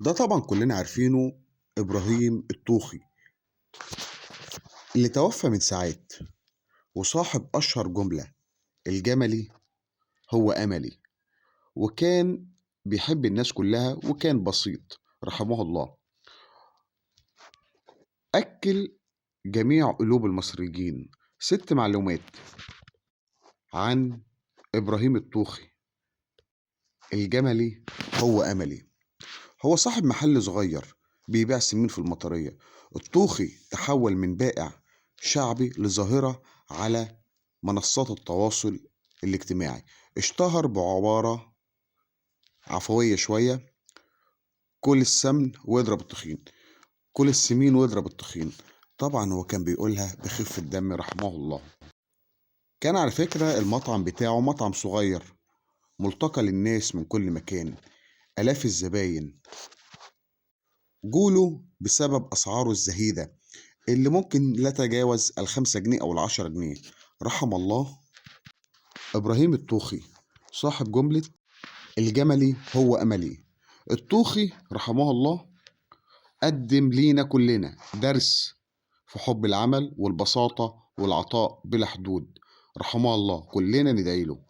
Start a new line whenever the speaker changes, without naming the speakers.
ده طبعا كلنا عارفينه، إبراهيم الطوخي اللي توفى من ساعات، وصاحب أشهر جملة: الجملي هو أملي. وكان بيحب الناس كلها وكان بسيط رحمه الله. أكل جميع قلوب المصريين. 6 معلومات عن إبراهيم الطوخي. الجملي هو أملي. هو صاحب محل صغير بيبيع سمين في المطرية. الطوخي تحول من بائع شعبي لظاهرة على منصات التواصل الاجتماعي. اشتهر بعبارة عفوية شوية: كل السمن واضرب الطحين، كل السمين واضرب الطحين. طبعا هو كان بيقولها بخفة دم رحمه الله. كان على فكرة المطعم بتاعه مطعم صغير ملتقى للناس من كل مكان، آلاف الزباين جوله بسبب أسعاره الزهيدة اللي ممكن لا تتجاوز 5 جنيه أو 10 جنيه. رحم الله إبراهيم الطوخي صاحب جملة: الجملي هو أملي. الطوخي رحمه الله قدم لينا كلنا درس في حب العمل والبساطة والعطاء بلا حدود. رحمه الله، كلنا ندعي له.